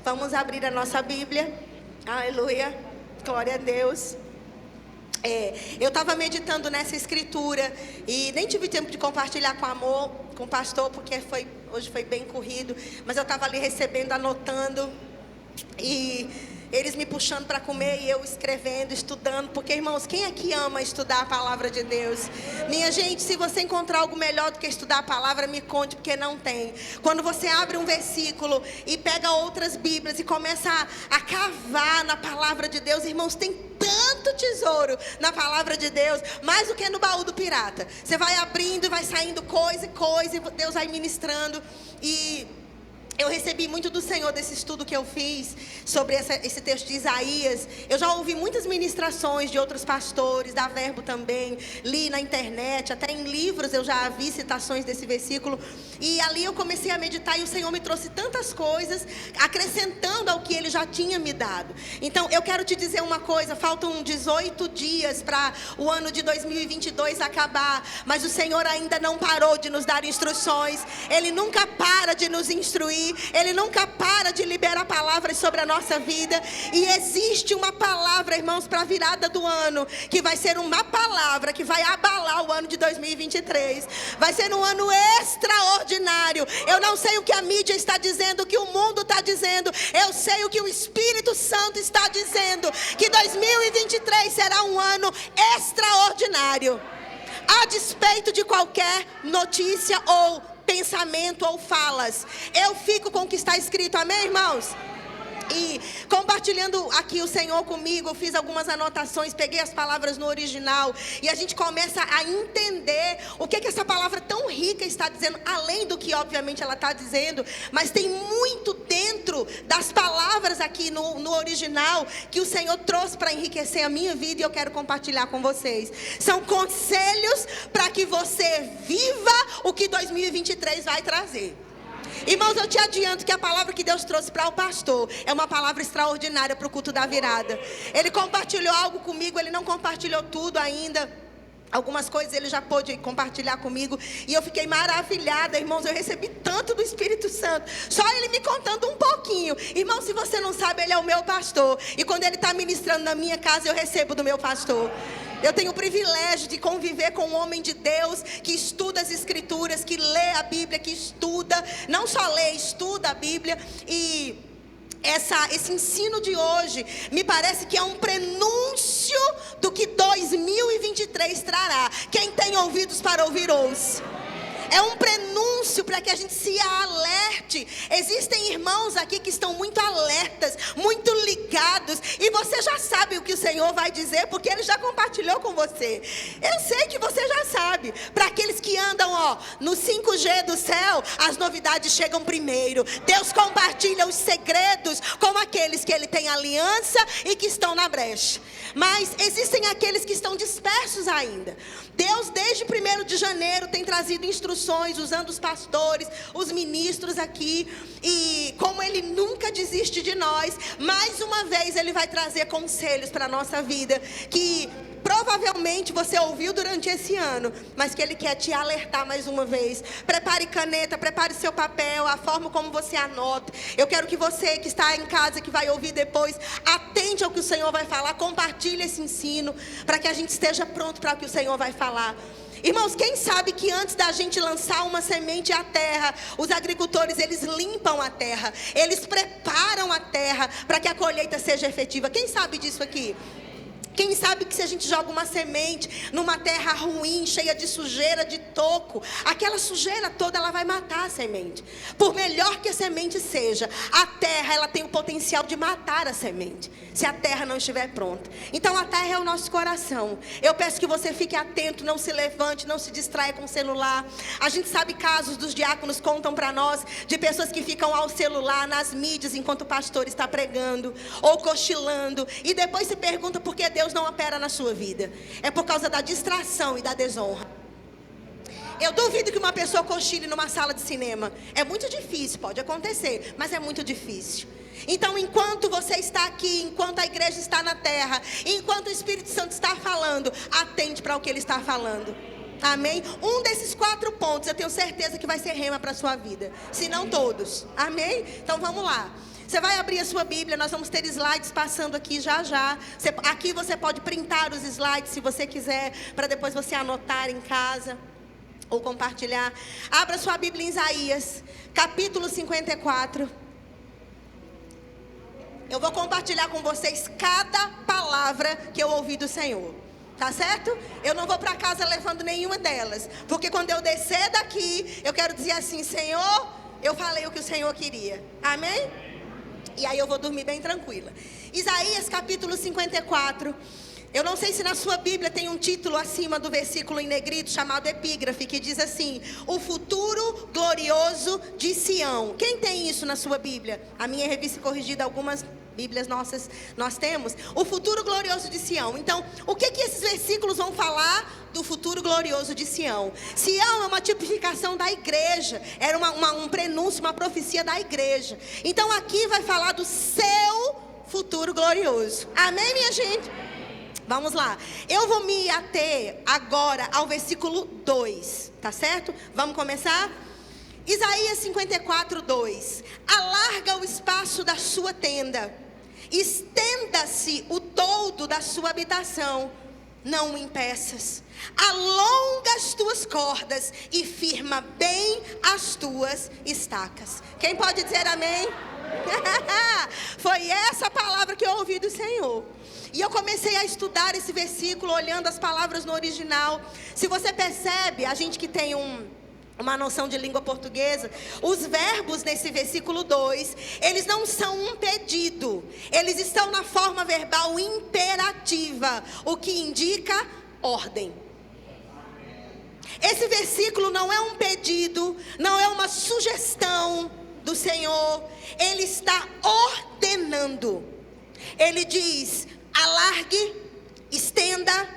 Vamos abrir a nossa Bíblia. Aleluia. Glória a Deus. Eu estava meditando nessa escritura e nem tive tempo de compartilhar com o pastor, porque hoje foi bem corrido. Mas eu estava ali recebendo, anotando e eles me puxando para comer e eu escrevendo, estudando. Porque, irmãos, quem aqui ama estudar a palavra de Deus? Minha gente, se você encontrar algo melhor do que estudar a palavra, me conte, porque não tem. Quando você abre um versículo e pega outras bíblias e começa a cavar na palavra de Deus, irmãos, tem tanto tesouro na palavra de Deus, mais do que no baú do pirata. Você vai abrindo e vai saindo coisa, e Deus vai ministrando. E eu recebi muito do Senhor desse estudo que eu fiz sobre esse texto de Isaías. Eu já ouvi muitas ministrações de outros pastores, da Verbo também, li na internet, até em livros eu já vi citações desse versículo. E ali eu comecei a meditar e o Senhor me trouxe tantas coisas, acrescentando ao que Ele já tinha me dado. Então eu quero te dizer uma coisa, faltam 18 dias para o ano de 2022 acabar, mas o Senhor ainda não parou de nos dar instruções, Ele nunca para de nos instruir. Ele nunca para de liberar palavras sobre a nossa vida. E existe uma palavra, irmãos, para a virada do ano, que vai ser uma palavra que vai abalar o ano de 2023. Vai ser um ano extraordinário. Eu não sei o que a mídia está dizendo, o que o mundo está dizendo. Eu sei o que o Espírito Santo está dizendo, que 2023 será um ano extraordinário, a despeito de qualquer notícia ou pensamento ou falas. Eu fico com o que está escrito, amém, irmãos? E compartilhando aqui o Senhor comigo, eu fiz algumas anotações, peguei as palavras no original e a gente começa a entender o que essa palavra tão rica está dizendo, além do que obviamente ela está dizendo, mas tem muito dentro das palavras aqui no original que o Senhor trouxe para enriquecer a minha vida e eu quero compartilhar com vocês. São conselhos para que você viva o que 2023 vai trazer. Irmãos, eu te adianto que a palavra que Deus trouxe para o pastor é uma palavra extraordinária para o culto da virada. Ele compartilhou algo comigo, ele não compartilhou tudo ainda. Algumas coisas ele já pôde compartilhar comigo e eu fiquei maravilhada, irmãos. Eu recebi tanto do Espírito Santo, só ele me contando um pouquinho. Irmão, se você não sabe, ele é o meu pastor e quando ele está ministrando na minha casa, eu recebo do meu pastor. Eu tenho o privilégio de conviver com um homem de Deus que estuda as Escrituras, que lê a Bíblia, que estuda, não só lê, estuda a Bíblia. E esse ensino de hoje me parece que é um prenúncio do que 2023 trará. Quem tem ouvidos para ouvir, ouça. É um prenúncio para que a gente se alerte. Existem irmãos aqui que estão muito alertas, muito ligados. E você já sabe o que o Senhor vai dizer, porque Ele já compartilhou com você. Eu sei que você já sabe. Para aqueles que andam no 5G do céu, as novidades chegam primeiro. Deus compartilha os segredos com aqueles que Ele tem aliança e que estão na brecha. Mas existem aqueles que estão dispersos ainda. Deus desde 1º de janeiro tem trazido instruções, usando os pastores, os ministros aqui. E como Ele nunca desiste de nós, mais uma vez Ele vai trazer conselhos para a nossa vida, que provavelmente você ouviu durante esse ano, mas que Ele quer te alertar mais uma vez. Prepare caneta, prepare seu papel, a forma como você anota. Eu quero que você que está em casa, que vai ouvir depois, atente ao que o Senhor vai falar, compartilhe esse ensino, para que a gente esteja pronto para o que o Senhor vai falar. Irmãos, quem sabe que antes da gente lançar uma semente à terra, os agricultores, eles limpam a terra, eles preparam a terra para que a colheita seja efetiva. Quem sabe disso aqui? Quem sabe que se a gente joga uma semente numa terra ruim, cheia de sujeira, de toco, aquela sujeira toda ela vai matar a semente. Por melhor que a semente seja, a terra ela tem o potencial de matar a semente, se a terra não estiver pronta. Então a terra é o nosso coração. Eu peço que você fique atento, não se levante, não se distraia com o celular. A gente sabe casos dos diáconos, contam para nós, de pessoas que ficam ao celular, nas mídias, enquanto o pastor está pregando, ou cochilando, e depois se pergunta por que Deus não opera na sua vida. É por causa da distração e da desonra. Eu duvido que uma pessoa cochile numa sala de cinema. É muito difícil, pode acontecer, mas é muito difícil. Então, enquanto você está aqui, enquanto a igreja está na terra, enquanto o Espírito Santo está falando, atente para o que Ele está falando. Amém? Um desses 4 pontos eu tenho certeza que vai ser rema para a sua vida, se não todos. Amém? Então vamos lá. Você vai abrir a sua Bíblia, nós vamos ter slides passando aqui já já. Aqui você pode printar os slides se você quiser, para depois você anotar em casa ou compartilhar. Abra sua Bíblia em Isaías, capítulo 54. Eu vou compartilhar com vocês cada palavra que eu ouvi do Senhor. Tá certo? Eu não vou para casa levando nenhuma delas, porque quando eu descer daqui, eu quero dizer assim: Senhor, eu falei o que o Senhor queria. Amém? E aí eu vou dormir bem tranquila. Isaías capítulo 54. Eu não sei se na sua Bíblia tem um título acima do versículo em negrito chamado epígrafe, que diz assim: o futuro glorioso de Sião. Quem tem isso na sua Bíblia? A minha revista corrigida, algumas Bíblias nossas nós temos. O futuro glorioso de Sião. Então, o que esses versículos vão falar do futuro glorioso de Sião? Sião é uma tipificação da igreja. Era um prenúncio, uma profecia da igreja. Então aqui vai falar do seu futuro glorioso. Amém, minha gente? Vamos lá. Eu vou me ater agora ao versículo 2. Tá certo? Vamos começar? Isaías 54, 2. Alarga o espaço da sua tenda, estenda-se o toldo da sua habitação, não o impeças. Alonga as tuas cordas e firma bem as tuas estacas. Quem pode dizer amém? Foi essa palavra que eu ouvi do Senhor. E eu comecei a estudar esse versículo olhando as palavras no original. Se você percebe, a gente que tem uma noção de língua portuguesa, os verbos nesse versículo 2, eles não são um pedido, eles estão na forma verbal imperativa, o que indica ordem. Esse versículo não é um pedido, não é uma sugestão do Senhor, ele está ordenando. Ele diz: alargue, estenda,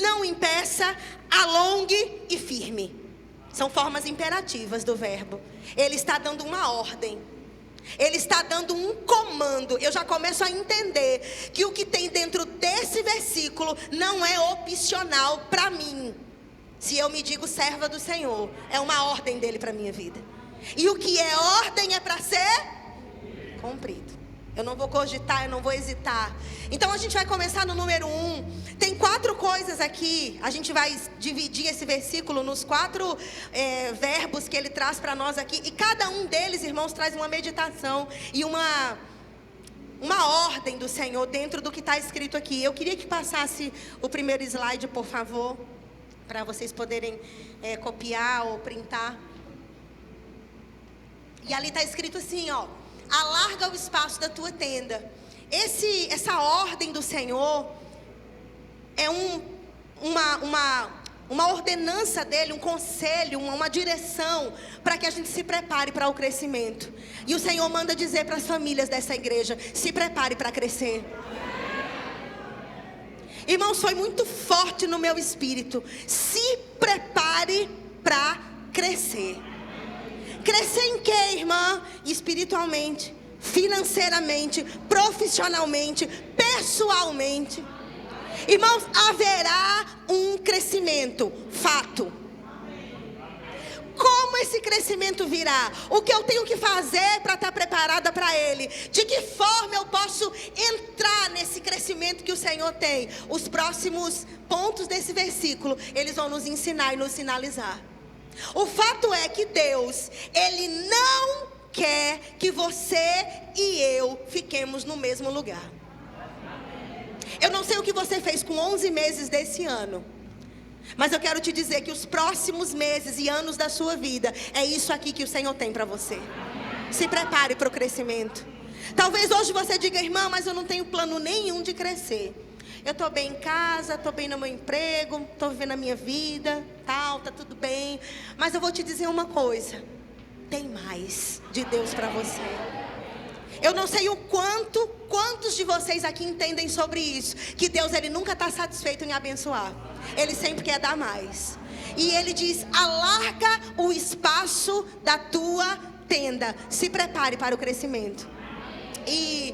não impeça, alongue e firme. São formas imperativas do verbo. Ele está dando uma ordem. Ele está dando um comando. Eu já começo a entender que o que tem dentro desse versículo não é opcional para mim. Se eu me digo serva do Senhor, é uma ordem dele para a minha vida. E o que é ordem é para ser cumprido. Eu não vou cogitar, eu não vou hesitar. Então a gente vai começar no número 1. Tem 4 coisas aqui. A gente vai dividir esse versículo nos 4 verbos que ele traz para nós aqui. E cada um deles, irmãos, traz uma meditação e uma ordem do Senhor dentro do que está escrito aqui. Eu queria que passasse o primeiro slide, por favor, para vocês poderem copiar ou printar. E ali está escrito assim, ó: alarga o espaço da tua tenda. Essa ordem do Senhor é uma ordenança dele, um conselho, uma direção para que a gente se prepare para o crescimento. E o Senhor manda dizer para as famílias dessa igreja: se prepare para crescer. Irmãos, foi muito forte no meu espírito. Se prepare para crescer. Crescer em quê, irmã? Espiritualmente, financeiramente, profissionalmente, pessoalmente. Irmãos, haverá um crescimento, fato. Como esse crescimento virá? O que eu tenho que fazer para estar preparada para ele? De que forma eu posso entrar nesse crescimento que o Senhor tem? Os próximos pontos desse versículo, eles vão nos ensinar e nos sinalizar. O fato é que Deus, Ele não quer que você e eu fiquemos no mesmo lugar. Eu não sei o que você fez com 11 meses desse ano, mas eu quero te dizer que os próximos meses e anos da sua vida, é isso aqui que o Senhor tem para você. Se prepare para o crescimento. Talvez hoje você diga: irmã, mas eu não tenho plano nenhum de crescer. Eu estou bem em casa, estou bem no meu emprego, estou vivendo a minha vida, tal, está tudo bem. Mas eu vou te dizer uma coisa: tem mais de Deus para você. Eu não sei quantos de vocês aqui entendem sobre isso, que Deus, Ele nunca está satisfeito em abençoar. Ele sempre quer dar mais. E Ele diz: alarga o espaço da tua tenda. Se prepare para o crescimento. E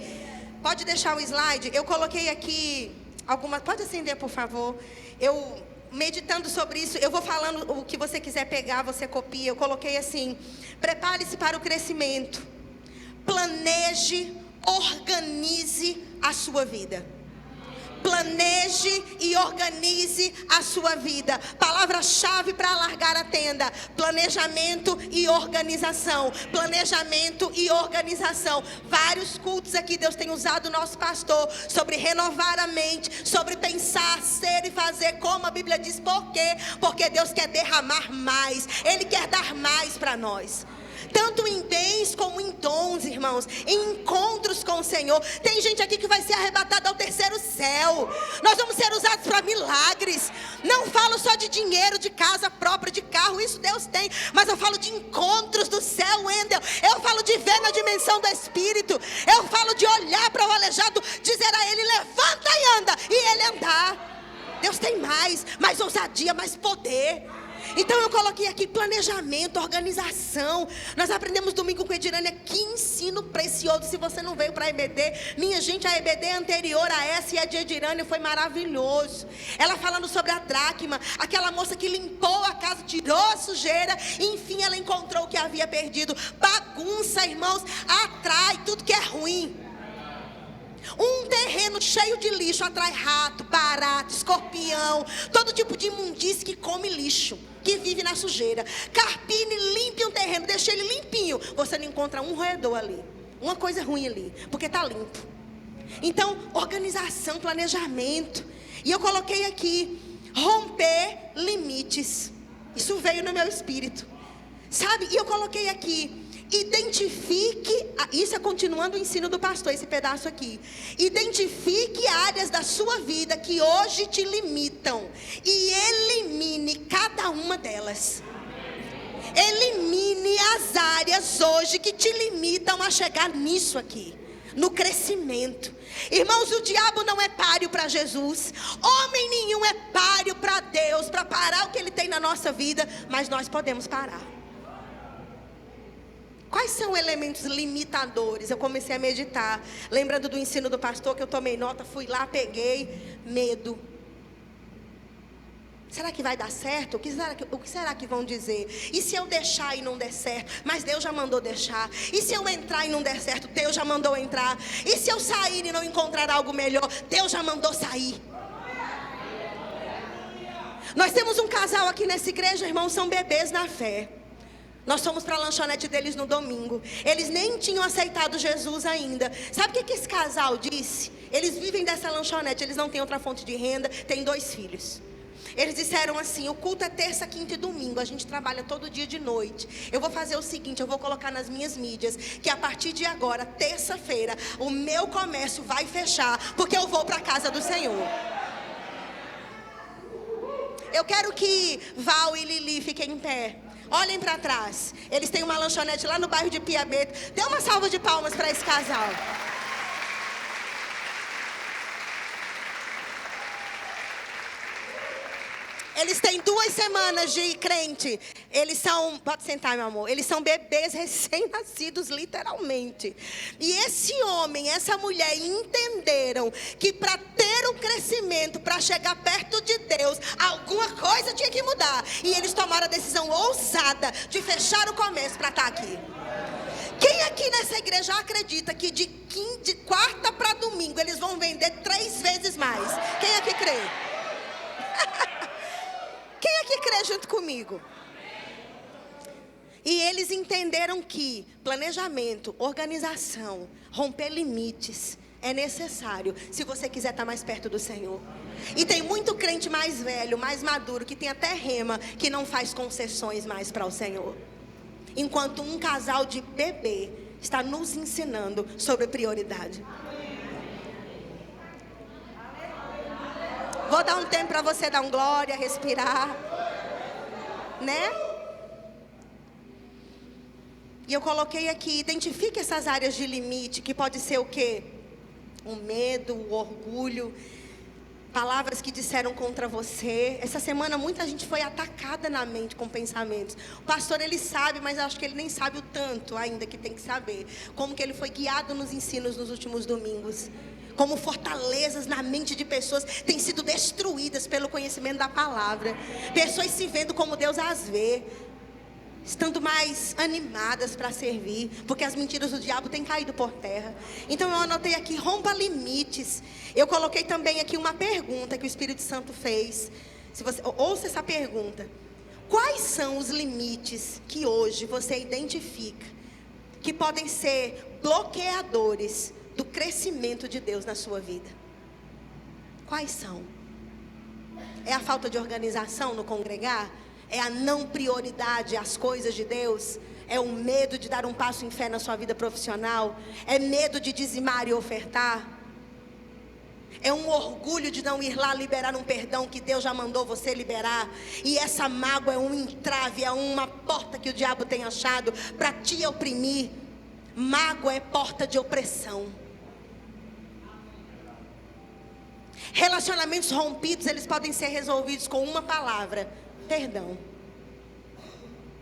pode deixar o slide. Eu coloquei aqui algumas. Pode acender, por favor. Eu meditando sobre isso, eu vou falando o que você quiser pegar, você copia. Eu coloquei assim: prepare-se para o crescimento. planeje, organize a sua vida. Planeje e organize a sua vida. Palavra-chave para alargar a tenda: planejamento e organização. Planejamento e organização. Vários cultos aqui Deus tem usado o nosso pastor sobre renovar a mente, sobre pensar, ser e fazer como a Bíblia diz. Por quê? Porque Deus quer derramar mais. Ele quer dar mais para nós. Tanto em bens como em dons, irmãos, em encontros com o Senhor. Tem gente aqui que vai ser arrebatada ao terceiro céu. Nós vamos ser usados para milagres. Não falo só de dinheiro, de casa própria, de carro, isso Deus tem. Mas eu falo de encontros do céu, Wendel. Eu falo de ver na dimensão do Espírito. Eu falo de olhar para o aleijado, dizer a ele: levanta e anda, e ele andar. Deus tem mais ousadia, mais poder. Então eu coloquei aqui planejamento, organização. Nós aprendemos domingo com a Edirânia. Que ensino precioso. Se você não veio para a EBD, minha gente, a EBD anterior a essa e a de Edirânia foi maravilhoso. Ela falando sobre a dracma, aquela moça que limpou a casa, tirou a sujeira, e enfim ela encontrou o que havia perdido. Bagunça, irmãos, atrai tudo que é ruim. Um terreno cheio de lixo atrai rato, barato, escorpião, todo tipo de imundície que come lixo, que vive na sujeira. Carpine, limpe um terreno, deixe ele limpinho. Você não encontra um roedor ali, uma coisa ruim ali, porque está limpo. Então, organização, planejamento. E eu coloquei aqui: romper limites. Isso veio no meu espírito, sabe? E eu coloquei aqui: identifique, isso é continuando o ensino do pastor, esse pedaço aqui. Identifique áreas da sua vida que hoje te limitam e elimine cada uma delas. Elimine as áreas hoje que te limitam a chegar nisso aqui, no crescimento. Irmãos, o diabo não é páreo para Jesus. Homem nenhum é páreo para Deus, para parar o que Ele tem na nossa vida. Mas nós podemos parar. Quais são elementos limitadores? Eu comecei a meditar, lembrando do ensino do pastor, que eu tomei nota, fui lá, peguei. Medo. Será que vai dar certo? O que será que vão dizer? E se eu deixar e não der certo? Mas Deus já mandou deixar. E se eu entrar e não der certo? Deus já mandou entrar. E se eu sair e não encontrar algo melhor? Deus já mandou sair. Nós temos um casal aqui nessa igreja, irmãos, são bebês na fé. Nós fomos para a lanchonete deles no domingo. Eles nem tinham aceitado Jesus ainda. Sabe o que esse casal disse? Eles vivem dessa lanchonete, eles não têm outra fonte de renda, têm 2 filhos. Eles disseram assim: o culto é terça, quinta e domingo, a gente trabalha todo dia de noite. Eu vou fazer o seguinte, eu vou colocar nas minhas mídias que a partir de agora, terça-feira, o meu comércio vai fechar, porque eu vou para a casa do Senhor. Eu quero que Val e Lili fiquem em pé. Olhem para trás. Eles têm uma lanchonete lá no bairro de Piabeto. Dê uma salva de palmas para esse casal. Eles têm 2 semanas de crente. Eles são, pode sentar, meu amor. Eles são bebês recém-nascidos, literalmente. E esse homem, essa mulher entenderam que para ter um crescimento, para chegar perto de Deus, alguma coisa tinha que mudar. E eles tomaram a decisão ousada de fechar o comércio para estar aqui. Quem aqui nessa igreja acredita que de quarta para domingo eles vão vender 3 vezes mais? Quem aqui crê? Quem aqui crê junto comigo? E eles entenderam que planejamento, organização, romper limites é necessário se você quiser estar mais perto do Senhor. E tem muito crente mais velho, mais maduro, que tem até rema, que não faz concessões mais para o Senhor. Enquanto um casal de bebê está nos ensinando sobre prioridade. Vou dar um tempo para você dar um glória, respirar, né? E eu coloquei aqui: identifique essas áreas de limite, que pode ser o quê? O medo, o orgulho, palavras que disseram contra você. Essa semana muita gente foi atacada na mente com pensamentos. O pastor, ele sabe, mas eu acho que ele nem sabe o tanto ainda que tem que saber. Como que ele foi guiado nos ensinos nos últimos domingos. Como fortalezas na mente de pessoas têm sido destruídas pelo conhecimento da palavra. Pessoas se vendo como Deus as vê. estando mais animadas para servir, porque as mentiras do diabo têm caído por terra. Então eu anotei aqui, rompa limites. Eu coloquei também aqui uma pergunta que o Espírito Santo fez. Se você ouça essa pergunta: quais são os limites que hoje você identifica que podem ser bloqueadores do crescimento de Deus na sua vida? Quais são? É a falta de organização no congregar? É a não prioridade às coisas de Deus? É o medo de dar um passo em fé na sua vida profissional? É medo de dizimar e ofertar? É um orgulho de não ir lá liberar um perdão que Deus já mandou você liberar? E essa mágoa é um entrave, é uma porta que o diabo tem achado para te oprimir. Mágoa é porta de opressão. Relacionamentos rompidos, eles podem ser resolvidos com uma palavra: perdão.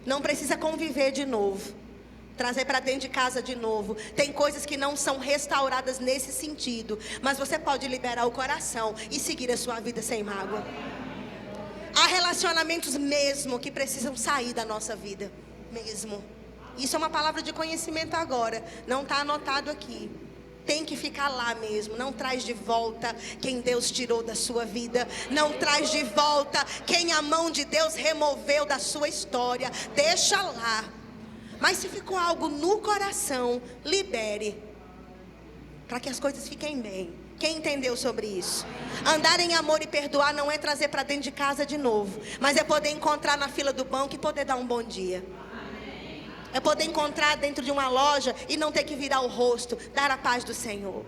Não precisa conviver de novo, trazer para dentro de casa de novo. Tem coisas que não são restauradas nesse sentido, mas você pode liberar o coração e seguir a sua vida sem mágoa. Há relacionamentos mesmo que precisam sair da nossa vida, mesmo. Isso é uma palavra de conhecimento agora, não está anotado aqui. Tem que ficar lá mesmo. Não traz de volta quem Deus tirou da sua vida. Não traz de volta quem a mão de Deus removeu da sua história. Deixa lá. Mas se ficou algo no coração, libere, para que as coisas fiquem bem. Quem entendeu sobre isso? Andar em amor e perdoar não é trazer para dentro de casa de novo, mas é poder encontrar na fila do banco e poder dar um bom dia. É poder encontrar dentro de uma loja e não ter que virar o rosto. Dar a paz do Senhor.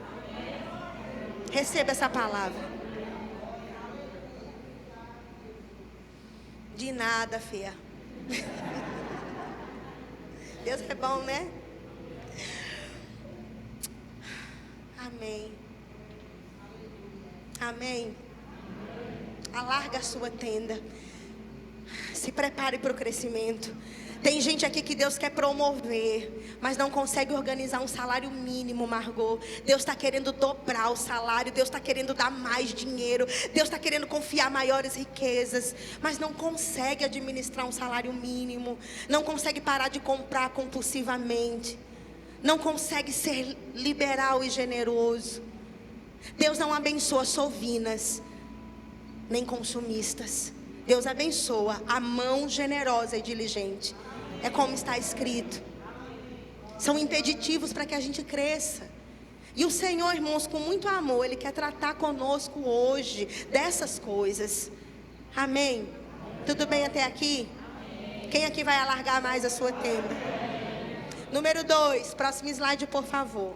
Receba essa palavra. De nada, filha. Deus é bom, né? Amém. Amém. Alarga a sua tenda. Se prepare para o crescimento. Tem gente aqui que Deus quer promover, mas não consegue organizar um salário mínimo, Margot. Deus está querendo dobrar o salário. Deus está querendo dar mais dinheiro. Deus está querendo confiar maiores riquezas, mas não consegue administrar um salário mínimo. Não consegue parar de comprar compulsivamente. Não consegue ser liberal e generoso. Deus não abençoa sovinas, nem consumistas. Deus abençoa a mão generosa e diligente. É como está escrito. São impeditivos para que a gente cresça. E o Senhor, irmãos, com muito amor, Ele quer tratar conosco hoje dessas coisas. Amém? Tudo bem até aqui? Quem aqui vai alargar mais a sua tenda? Número 2, próximo slide, por favor.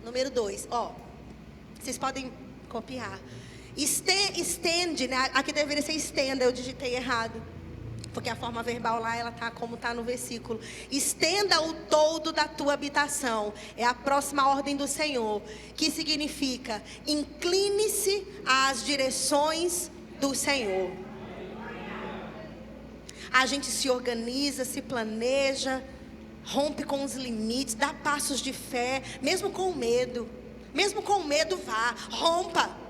Número 2, vocês podem copiar. Estende, né? Aqui deveria ser estenda, eu digitei errado, porque a forma verbal lá, ela tá como está no versículo. Estenda o todo da tua habitação. É a próxima ordem do Senhor, que significa: incline-se às direções do Senhor. A gente se organiza, se planeja, rompe com os limites, dá passos de fé, mesmo com medo. Mesmo com medo, vá, rompa.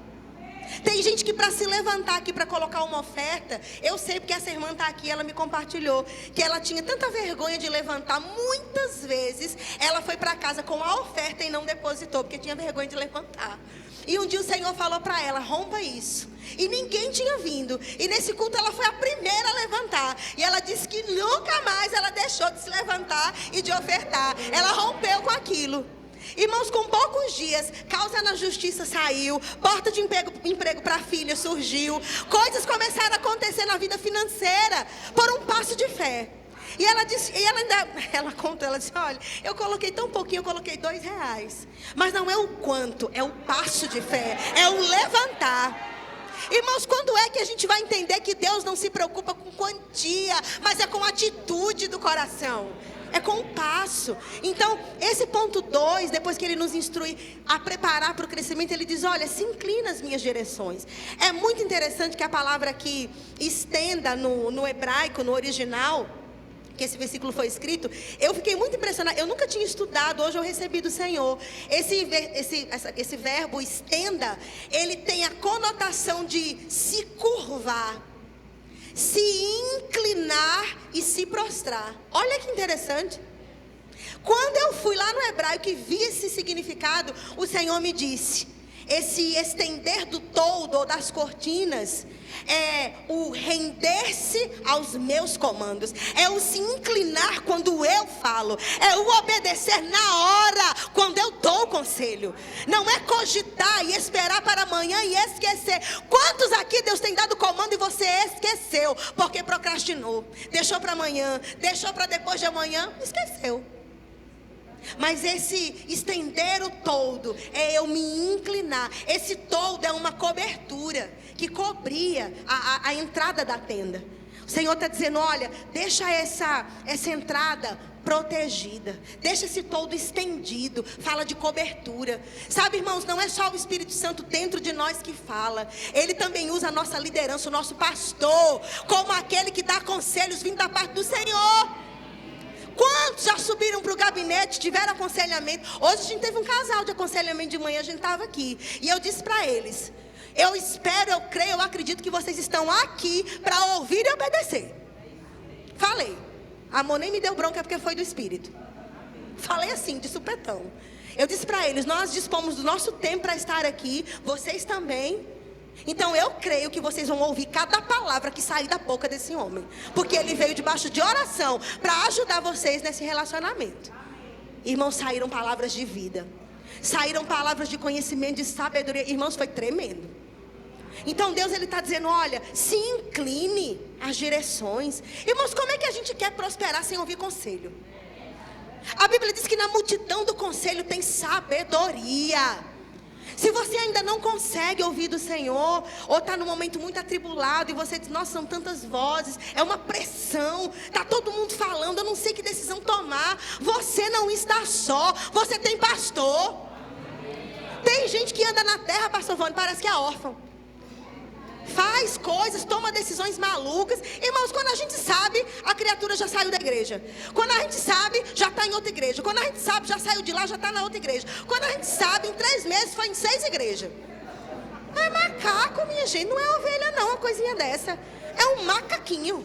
Tem gente que para se levantar aqui para colocar uma oferta, eu sei porque essa irmã está aqui, ela me compartilhou que ela tinha tanta vergonha de levantar. Muitas vezes ela foi para casa com a oferta e não depositou, porque tinha vergonha de levantar. E um dia o Senhor falou para ela: rompa isso. E ninguém tinha vindo. E nesse culto ela foi a primeira a levantar. E ela disse que nunca mais ela deixou de se levantar e de ofertar. Ela rompeu com aquilo. Irmãos, com poucos dias, causa na justiça saiu, porta de emprego para a filha surgiu, coisas começaram a acontecer na vida financeira por um passo de fé. E ela disse, ela contou, ela disse: olha, eu coloquei tão pouquinho, eu coloquei R$2, mas não é o quanto, é o passo de fé, é o levantar. Irmãos, quando é que a gente vai entender que Deus não se preocupa com quantia, mas é com a atitude do coração? É com o passo. Então, esse ponto 2, depois que ele nos instrui a preparar para o crescimento, ele diz: olha, se inclina às minhas direções. É muito interessante que a palavra aqui, estenda, no hebraico, no original, que esse versículo foi escrito, eu fiquei muito impressionada. Eu nunca tinha estudado, hoje eu recebi do Senhor. Esse verbo estenda, ele tem a conotação de se curvar, se inclinar e se prostrar. Olha que interessante. Quando eu fui lá no hebraico e vi esse significado, o Senhor me disse: esse estender do toldo ou das cortinas é o render-se aos meus comandos, é o se inclinar quando eu falo, é o obedecer na hora quando eu dou o conselho. Não é cogitar e esperar para amanhã e esquecer. Quantos aqui Deus tem dado comando e você esqueceu porque procrastinou, deixou para amanhã, deixou para depois de amanhã, esqueceu? Mas esse estender o toldo é eu me inclinar. Esse toldo é uma cobertura que cobria a entrada da tenda. O Senhor está dizendo: olha, deixa essa entrada protegida, deixa esse toldo estendido. Fala de cobertura. Sabe, irmãos, não é só o Espírito Santo dentro de nós que fala. Ele também usa a nossa liderança, o nosso pastor, como aquele que dá conselhos vindo da parte do Senhor. Quantos já subiram para o gabinete, tiveram aconselhamento? Hoje a gente teve um casal de aconselhamento de manhã, a gente estava aqui. E eu disse para eles: eu espero, eu creio, eu acredito que vocês estão aqui para ouvir e obedecer. Falei. A amor nem me deu bronca porque foi do Espírito. Falei assim, de supetão. Eu disse para eles: nós dispomos do nosso tempo para estar aqui, vocês também. Então eu creio que vocês vão ouvir cada palavra que sair da boca desse homem, porque ele veio debaixo de oração para ajudar vocês nesse relacionamento. Irmãos, saíram palavras de vida, saíram palavras de conhecimento, de sabedoria. Irmãos, foi tremendo. Então Deus, ele está dizendo: olha, se incline às direções. Irmãos, como é que a gente quer prosperar sem ouvir conselho? A Bíblia diz que na multidão do conselho tem sabedoria. Se você ainda não consegue ouvir do Senhor, ou está num momento muito atribulado, e você diz: nossa, são tantas vozes, é uma pressão, está todo mundo falando, eu não sei que decisão tomar. Você não está só, você tem pastor. Tem gente que anda na terra, pastor Vânia, parece que é órfão. Faz coisas, toma decisões malucas. Irmãos, quando a gente sabe, a criatura já saiu da igreja. Quando a gente sabe, já está em outra igreja. Quando a gente sabe, já saiu de lá, já está na outra igreja. Quando a gente sabe, em 3 meses foi em 6 igrejas. É macaco, minha gente. Não é ovelha não, uma coisinha dessa. É um macaquinho.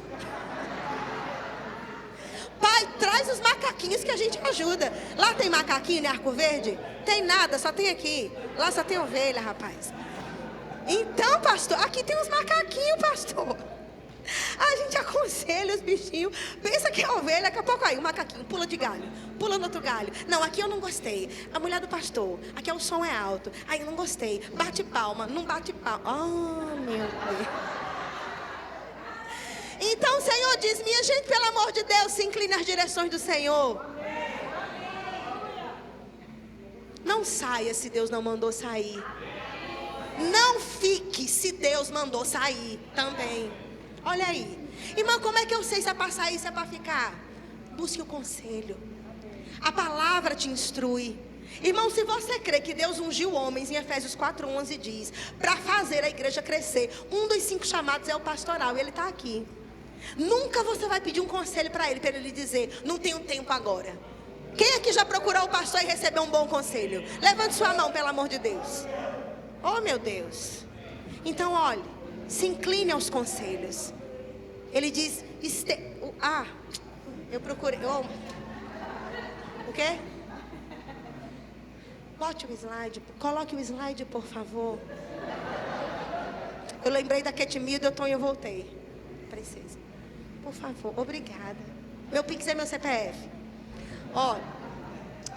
Pai, traz os macaquinhos que a gente ajuda. Lá tem macaquinho, né, Arco Verde? Tem nada, só tem aqui. Lá só tem ovelha, rapaz. Então, pastor, aqui tem uns macaquinhos, pastor. A gente aconselha os bichinhos. Pensa que é ovelha, daqui a pouco aí o macaquinho pula de galho, pula no outro galho. Não, aqui eu não gostei. A mulher do pastor, aqui o som é alto. Aí eu não gostei. Bate palma, não bate palma. Oh, meu Deus. Então o Senhor diz: minha gente, pelo amor de Deus, se incline às direções do Senhor. Não saia se Deus não mandou sair. Não fique se Deus mandou sair também. Olha aí. Irmão, como é que eu sei se é para sair, se é para ficar? Busque o conselho. A palavra te instrui. Irmão, se você crê que Deus ungiu homens, em Efésios 4:11 diz, para fazer a igreja crescer, um dos 5 chamados é o pastoral, e ele está aqui. Nunca você vai pedir um conselho para ele dizer: não tenho tempo agora. Quem aqui já procurou o pastor e recebeu um bom conselho? Levante sua mão, pelo amor de Deus. Oh, meu Deus. Então, olhe, se incline aos conselhos. Ele diz: eu procurei. O quê? Bote o slide. Coloque o slide, por favor. Eu lembrei da Kate Middleton e eu voltei. Princesa, por favor, obrigada. Meu Pix é meu CPF. Olha,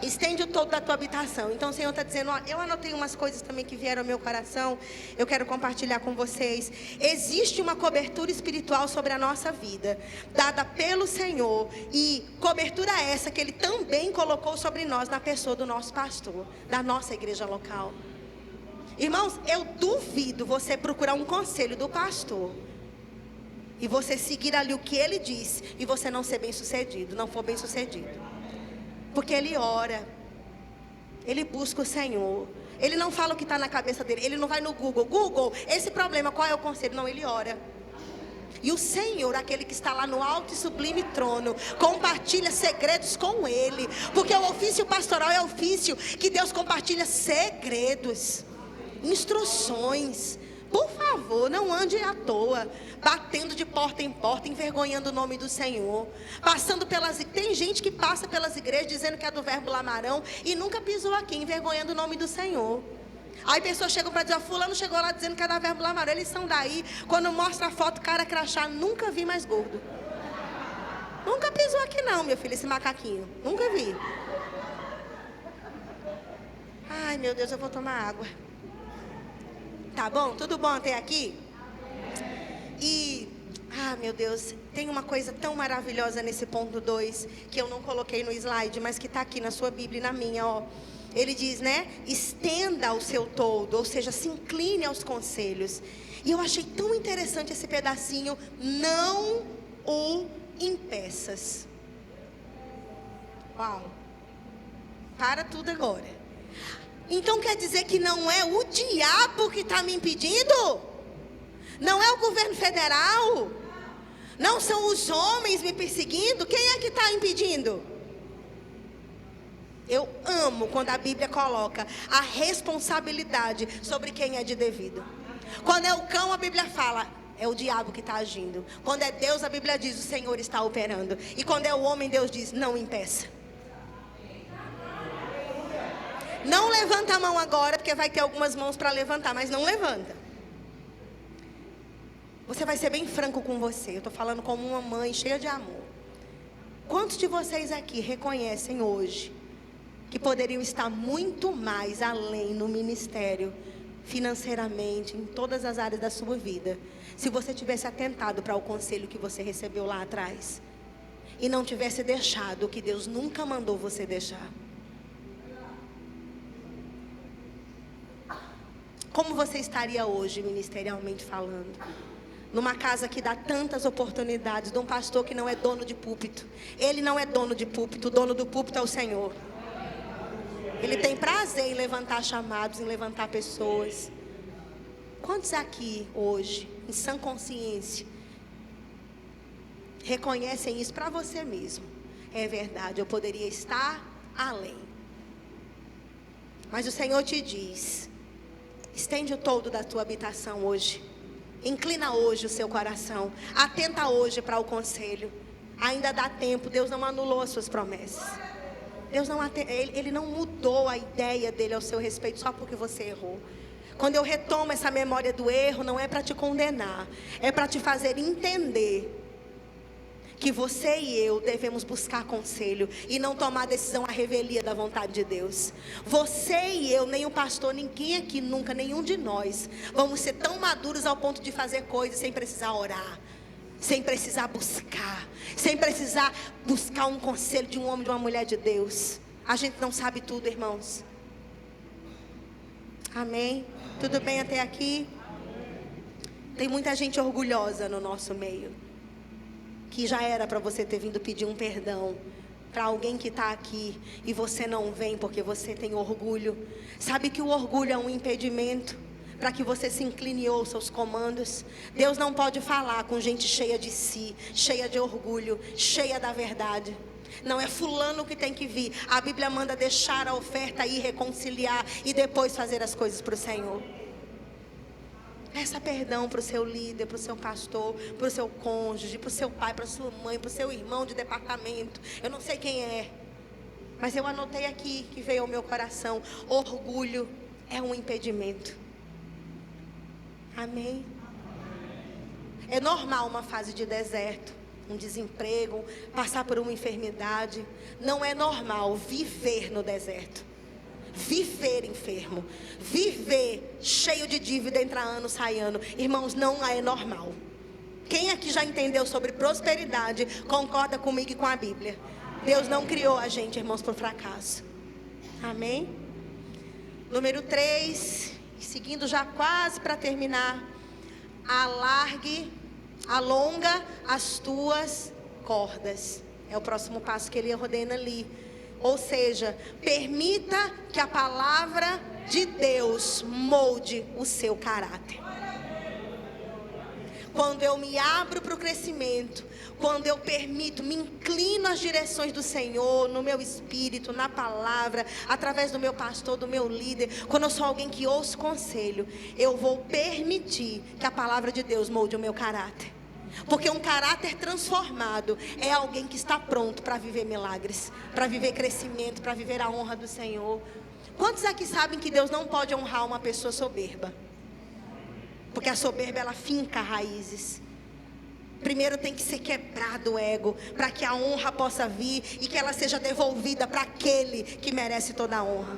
estende o todo da tua habitação. Então o Senhor está dizendo: ó, eu anotei umas coisas também que vieram ao meu coração. Eu quero compartilhar com vocês. Existe uma cobertura espiritual sobre a nossa vida, dada pelo Senhor. E cobertura essa que Ele também colocou sobre nós, na pessoa do nosso pastor, da nossa igreja local. Irmãos, eu duvido você procurar um conselho do pastor e você seguir ali o que ele disse e você não ser bem sucedido, não for bem sucedido. Porque ele ora, ele busca o Senhor, ele não fala o que está na cabeça dele, ele não vai no Google, esse problema, qual é o conselho? Não, ele ora. E o Senhor, aquele que está lá no alto e sublime trono, compartilha segredos com Ele. Porque o ofício pastoral é o ofício que Deus compartilha segredos, instruções. Por favor, não ande à toa, batendo de porta em porta, envergonhando o nome do Senhor. Passando pelas... Tem gente que passa pelas igrejas dizendo que é do Verbo Lamarão e nunca pisou aqui, envergonhando o nome do Senhor. Aí pessoas chegam para dizer: fulano chegou lá dizendo que é da Verbo Lamarão. Eles são daí. Quando mostra a foto, cara crachá, nunca vi mais gordo. Nunca pisou aqui não, meu filho, esse macaquinho. Nunca vi. Ai, meu Deus, eu vou tomar água. Tá bom? Tudo bom até aqui? E, meu Deus, tem uma coisa tão maravilhosa nesse ponto 2, que eu não coloquei no slide, mas que está aqui na sua Bíblia e na minha, ó. Ele diz, né? Estenda o seu todo, ou seja, se incline aos conselhos. E eu achei tão interessante esse pedacinho: não o impeças. Uau! Para tudo agora. Então quer dizer que não é o diabo que está me impedindo? Não é o governo federal? Não são os homens me perseguindo? Quem é que está impedindo? Eu amo quando a Bíblia coloca a responsabilidade sobre quem é de devido. Quando é o cão, a Bíblia fala: é o diabo que está agindo. Quando é Deus, a Bíblia diz: o Senhor está operando. E quando é o homem, Deus diz: não impeça. Não levanta a mão agora, porque vai ter algumas mãos para levantar, mas não levanta. Você vai ser bem franco com você. Eu estou falando como uma mãe cheia de amor. Quantos de vocês aqui reconhecem hoje que poderiam estar muito mais além no ministério, financeiramente, em todas as áreas da sua vida, se você tivesse atentado para o conselho que você recebeu lá atrás e não tivesse deixado o que Deus nunca mandou você deixar? Como você estaria hoje, ministerialmente falando? Numa casa que dá tantas oportunidades, de um pastor que não é dono de púlpito. Ele não é dono de púlpito, o dono do púlpito é o Senhor. Ele tem prazer em levantar chamados, em levantar pessoas. Quantos aqui hoje, em sã consciência, reconhecem isso para você mesmo? É verdade, eu poderia estar além. Mas o Senhor te diz: estende o todo da tua habitação hoje. Inclina hoje o seu coração. Atenta hoje para o conselho. Ainda dá tempo. Deus não anulou as suas promessas. Ele não mudou a ideia dele ao seu respeito só porque você errou. Quando eu retomo essa memória do erro, não é para te condenar, é para te fazer entender que você e eu devemos buscar conselho e não tomar decisão à revelia da vontade de Deus. Você e eu, nem o pastor, ninguém aqui nunca, nenhum de nós vamos ser tão maduros ao ponto de fazer coisas sem precisar orar, sem precisar buscar, sem precisar buscar um conselho de um homem, de uma mulher de Deus. A gente não sabe tudo, irmãos. Amém? Tudo bem até aqui? Tem muita gente orgulhosa no nosso meio, que já era para você ter vindo pedir um perdão para alguém que está aqui e você não vem porque você tem orgulho. Sabe que o orgulho é um impedimento para que você se incline e ouça os comandos. Deus não pode falar com gente cheia de si, cheia de orgulho, cheia da verdade. Não é fulano que tem que vir. A Bíblia manda deixar a oferta e reconciliar e depois fazer as coisas para o Senhor. Peça perdão para o seu líder, para o seu pastor, para o seu cônjuge, para o seu pai, para a sua mãe, para o seu irmão de departamento. Eu não sei quem é, mas eu anotei aqui que veio ao meu coração: orgulho é um impedimento. Amém? É normal uma fase de deserto, um desemprego, passar por uma enfermidade. Não é normal viver no deserto, viver enfermo, viver cheio de dívida, entra ano, sai ano. Irmãos, não é normal. Quem aqui já entendeu sobre prosperidade, concorda comigo e com a Bíblia? Deus não criou a gente, irmãos, por fracasso. Amém? Número 3, seguindo já quase para terminar: alonga as tuas cordas. É o próximo passo que ele ordena ali. Ou seja, permita que a palavra de Deus molde o seu caráter. quando eu me abro para o crescimento, quando eu permito, me inclino às direções do Senhor, no meu espírito, na palavra, através do meu pastor, do meu líder, quando eu sou alguém que ouço conselho, eu vou permitir que a palavra de Deus molde o meu caráter. Porque um caráter transformado é alguém que está pronto para viver milagres, para viver crescimento, para viver a honra do Senhor. Quantos aqui sabem que Deus não pode honrar uma pessoa soberba? Porque a soberba, ela finca raízes. Primeiro tem que ser quebrado o ego, para que a honra possa vir e que ela seja devolvida para aquele que merece toda a honra.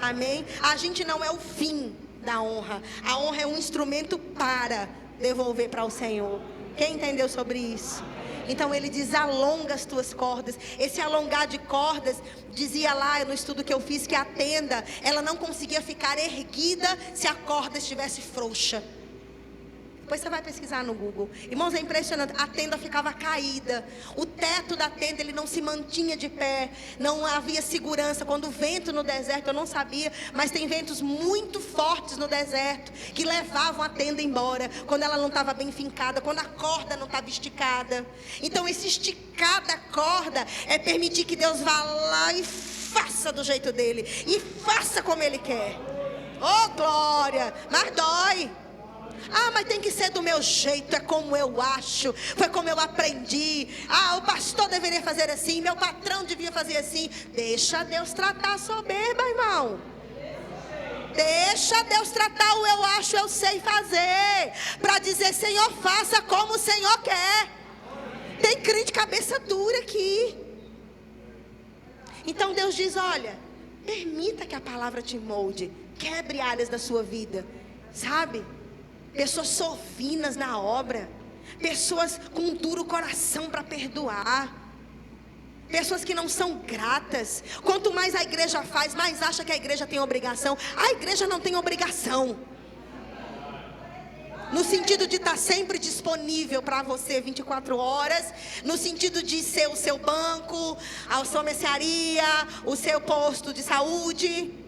Amém? A gente não é o fim da honra. A honra é um instrumento para devolver para o Senhor. Quem entendeu sobre isso? Então ele diz: alonga as tuas cordas. Esse alongar de cordas, dizia lá no estudo que eu fiz, que a tenda, ela não conseguia ficar erguida se a corda estivesse frouxa. Depois você vai pesquisar no Google. Irmãos, é impressionante. A tenda ficava caída. O teto da tenda, ele não se mantinha de pé. Não havia segurança. Quando o vento no deserto, eu não sabia, mas tem ventos muito fortes no deserto, que levavam a tenda embora, quando ela não estava bem fincada, quando a corda não estava esticada. Então esse esticar da corda é permitir que Deus vá lá e faça do jeito dele. E faça como ele quer. Oh, glória! Mas dói. Ah, mas tem que ser do meu jeito, é como eu acho, foi como eu aprendi. Ah, o pastor deveria fazer assim, meu patrão devia fazer assim. Deixa Deus tratar a soberba, irmão. Deixa Deus tratar o eu acho, eu sei fazer, para dizer: Senhor, faça como o Senhor quer. Tem crente de cabeça dura aqui. Então Deus diz: olha, permita que a palavra te molde, quebre áreas da sua vida, sabe? Pessoas sofinas na obra, pessoas com um duro coração para perdoar, pessoas que não são gratas. Quanto mais a igreja faz, mais acha que a igreja tem obrigação. A igreja não tem obrigação, no sentido de estar sempre disponível para você 24 horas, no sentido de ser o seu banco, a sua mercearia, o seu posto de saúde.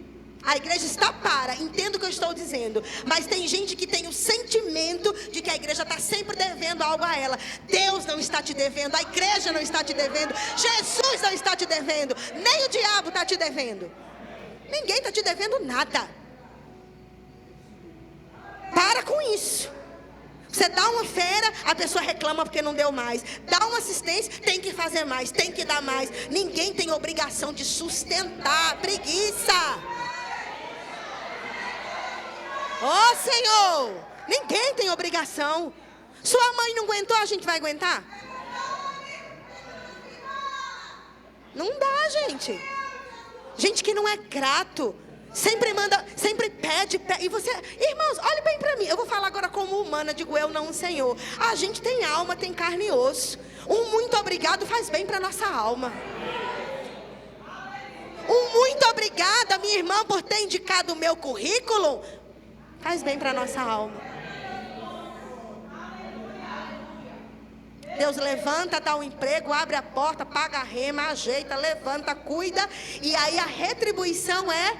A igreja está para, entendo o que eu estou dizendo, mas tem gente que tem o sentimento de que a igreja está sempre devendo algo a ela. Deus não está te devendo, a igreja não está te devendo, Jesus não está te devendo, nem o diabo está te devendo. Ninguém está te devendo nada. Para com isso. Você dá uma feira, a pessoa reclama porque não deu mais. Dá uma assistência, tem que fazer mais, tem que dar mais. Ninguém tem obrigação de sustentar. Preguiça. Oh, Senhor, ninguém tem obrigação. Sua mãe não aguentou, a gente vai aguentar? Não dá, gente. Gente que não é grato, sempre manda, sempre pede. E você, irmãos, olhe bem para mim. Eu vou falar agora como humana, digo eu, não o Senhor. A gente tem alma, tem carne e osso. Um muito obrigado faz bem para nossa alma. Um muito obrigada, minha irmã, por ter indicado o meu currículo, faz bem para a nossa alma. Deus levanta, dá um emprego, abre a porta, paga a rema, ajeita, levanta, cuida. E aí a retribuição é: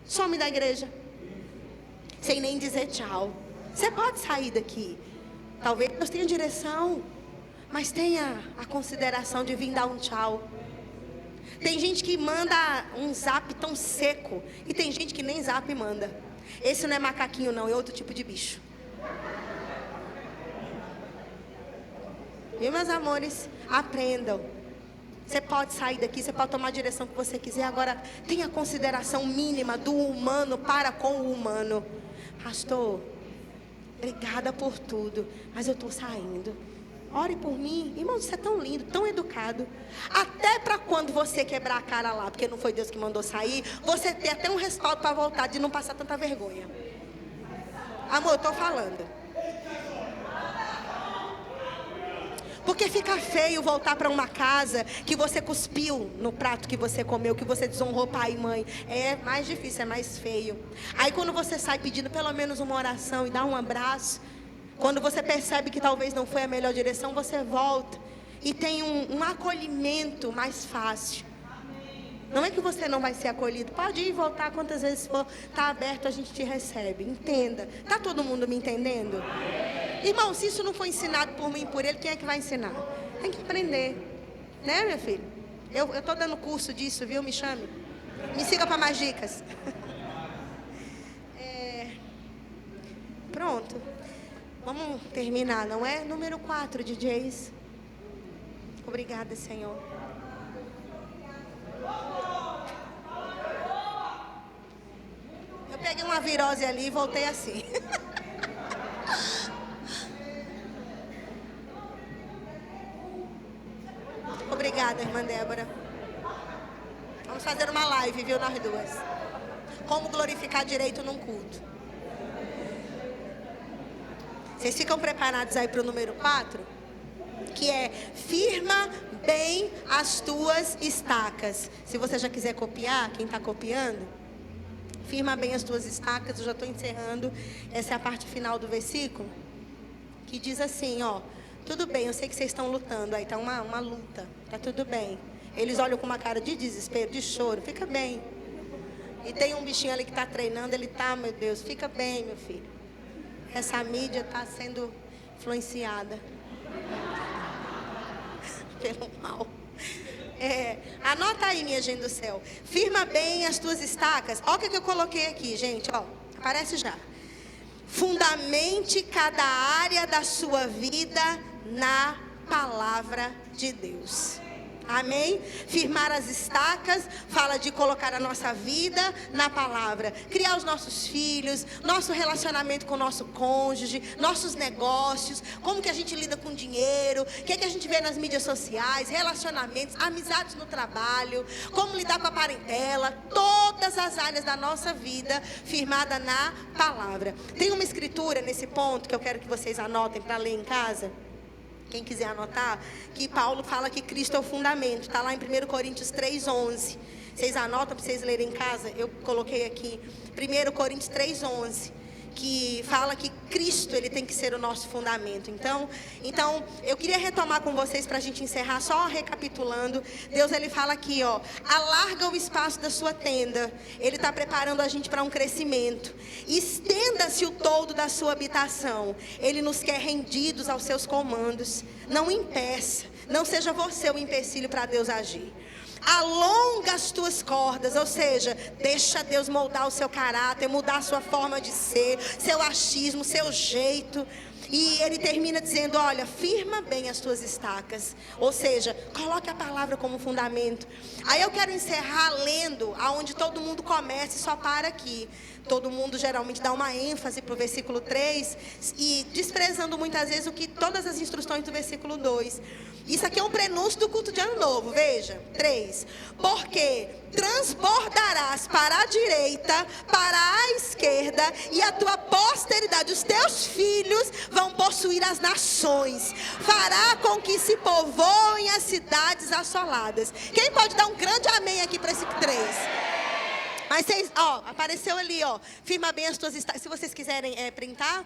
some da igreja, sem nem dizer tchau. Você pode sair daqui. Talvez Deus tenha direção, mas tenha a consideração de vir dar um tchau. Tem gente que manda um zap tão seco, e tem gente que nem zap manda. Esse não é macaquinho não, é outro tipo de bicho. Viu, meus amores? Aprendam. Você pode sair daqui, você pode tomar a direção que você quiser. Agora, tenha a consideração mínima do humano para com o humano. Pastor, obrigada por tudo, mas eu estou saindo. Ore por mim. Irmão, você é tão lindo, tão educado. Até para quando você quebrar a cara lá, porque não foi Deus que mandou sair, você ter até um respaldo para voltar, de não passar tanta vergonha. Amor, eu estou falando. Porque fica feio voltar para uma casa que você cuspiu no prato que você comeu, que você desonrou pai e mãe. É mais difícil, é mais feio. Aí quando você sai pedindo pelo menos uma oração e dá um abraço, quando você percebe que talvez não foi a melhor direção, você volta e tem um acolhimento mais fácil. Não é que você não vai ser acolhido. Pode ir e voltar quantas vezes for. Está aberto, a gente te recebe. Entenda. Está todo mundo me entendendo? Irmão, se isso não foi ensinado por mim e por ele, quem é que vai ensinar? Tem que aprender. Né, meu filho? Eu estou dando curso disso, viu? Me chame. Me siga para mais dicas. Pronto. Vamos terminar, não é? Número 4, DJs. Obrigada, Senhor. Eu peguei uma virose ali e voltei assim. Obrigada, irmã Débora. Vamos fazer uma live, viu, nós duas. Como glorificar direito num culto. Vocês ficam preparados aí para o número 4? Que é: firma bem as tuas estacas. Se você já quiser copiar, quem está copiando, firma bem as tuas estacas. Eu já estou encerrando. Essa é a parte final do versículo, que diz assim, ó: tudo bem, eu sei que vocês estão lutando. Aí está uma luta, tá tudo bem. Eles olham com uma cara de desespero, de choro. Fica bem. E tem um bichinho ali que está treinando. Ele tá, meu Deus, fica bem, meu filho. Essa mídia está sendo influenciada pelo mal. Anota aí, minha gente do céu. Firma bem as tuas estacas. Olha o que eu coloquei aqui, gente. Ó, aparece já. Fundamente cada área da sua vida na palavra de Deus. Amém? Firmar as estacas fala de colocar a nossa vida na palavra. Criar os nossos filhos, nosso relacionamento com o nosso cônjuge, nossos negócios, como que a gente lida com dinheiro, o que é que a gente vê nas mídias sociais, relacionamentos, amizades no trabalho, como lidar com a parentela, todas as áreas da nossa vida firmada na palavra. Tem uma escritura nesse ponto que eu quero que vocês anotem para ler em casa. Quem quiser anotar, que Paulo fala que Cristo é o fundamento. Está lá em 1 Coríntios 3:11. Vocês anotam para vocês lerem em casa? Eu coloquei aqui 1 Coríntios 3:11, que fala que Cristo, ele tem que ser o nosso fundamento. Então eu queria retomar com vocês para a gente encerrar, só recapitulando. Deus, ele fala aqui, ó: alarga o espaço da sua tenda. Ele está preparando a gente para um crescimento. Estenda-se o toldo da sua habitação. Ele nos quer rendidos aos seus comandos. Não impeça, não seja você o empecilho para Deus agir. Alonga as tuas cordas, ou seja, deixa Deus moldar o seu caráter, mudar a sua forma de ser, seu achismo, seu jeito. E ele termina dizendo, olha, firma bem as tuas estacas. Ou seja, coloque a palavra como fundamento. Aí eu quero encerrar lendo aonde todo mundo começa e só para aqui. Todo mundo geralmente dá uma ênfase para o versículo 3 e desprezando muitas vezes todas as instruções do versículo 2. Isso aqui é um prenúncio do culto de ano novo, veja, 3. Porque transbordarás para a direita, para a esquerda, e a tua posteridade, os teus filhos, vão possuir as nações. Fará com que se povoem as cidades assoladas. Quem pode dar um grande amém aqui para esse 3? Mas vocês, ó, apareceu ali, ó, firma bem as tuas estacas. Se vocês quiserem printar,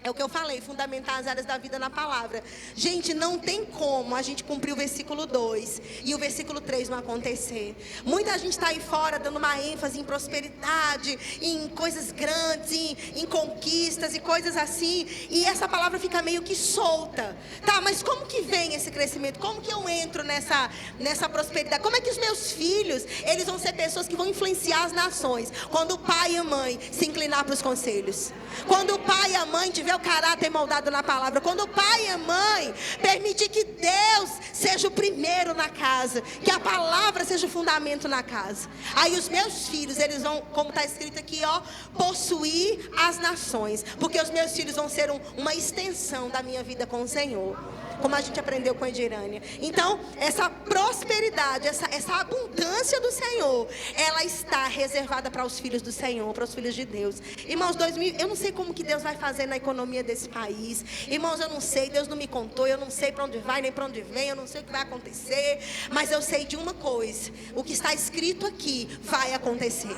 é o que eu falei, fundamentar as áreas da vida na palavra. Gente, não tem como a gente cumprir o versículo 2 e o versículo 3 não acontecer. Muita gente está aí fora dando uma ênfase em prosperidade, em coisas grandes, em conquistas e coisas assim. E essa palavra fica meio que solta. Tá, mas como que vem esse crescimento? Como que eu entro nessa prosperidade? Como é que os meus filhos, eles vão ser pessoas que vão influenciar as nações? Quando o pai e a mãe se inclinar para os conselhos. Quando o pai e a mãe tiver o caráter moldado na palavra. Quando o pai e a mãe permitir que Deus seja o primeiro na casa, que a palavra seja o fundamento na casa. Aí os meus filhos, eles vão, como está escrito aqui, ó, possuir as nações. Porque os meus filhos vão ser uma extensão da minha vida com o Senhor. Como a gente aprendeu com a Edirânia. Então, essa prosperidade, essa abundância do Senhor, ela está reservada para os filhos do Senhor, para os filhos de Deus. Irmãos, eu não sei como que Deus vai fazer na economia desse país. Irmãos, eu não sei, Deus não me contou, eu não sei para onde vai, nem para onde vem, eu não sei o que vai acontecer. Mas eu sei de uma coisa, o que está escrito aqui vai acontecer.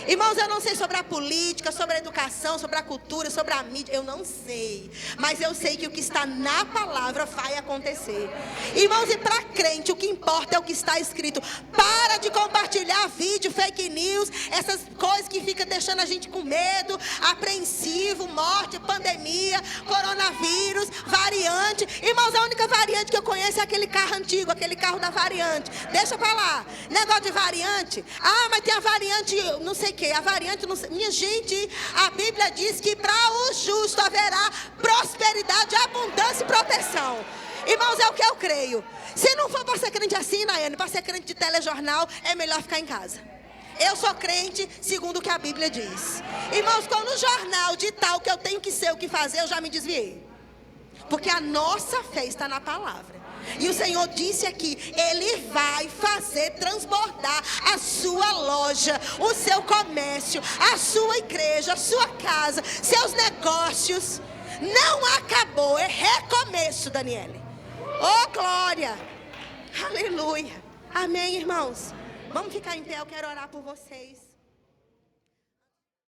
Irmãos, eu não sei sobre a política, sobre a educação, sobre a cultura, sobre a mídia, eu não sei. Mas eu sei que o que está na palavra vai acontecer. Irmãos, e para crente, o que importa é o que está escrito. Para de compartilhar vídeo, fake news, essas coisas que ficam deixando a gente com medo, apreensivo, morte, pandemia, coronavírus, variante. Irmãos, a única variante que eu conheço é aquele carro antigo, aquele carro da variante. Deixa pra lá. Negócio de variante. Ah, mas tem a variante, não sei o que, a variante, não sei. Minha gente, a Bíblia diz que para o justo haverá prosperidade, abundância e proteção. Irmãos, é o que eu creio. Se não for para ser crente assim, Nayane, para ser crente de telejornal, é melhor ficar em casa. Eu sou crente segundo o que a Bíblia diz. Irmãos, quando o jornal ditar o que eu tenho que ser, o que fazer, eu já me desviei. Porque a nossa fé está na palavra. E o Senhor disse aqui, Ele vai fazer transbordar a sua loja, o seu comércio, a sua igreja, a sua casa, seus negócios. Não acabou, é recomeço, Daniele. Oh, glória! Aleluia! Amém, irmãos? Vamos ficar em pé, eu quero orar por vocês.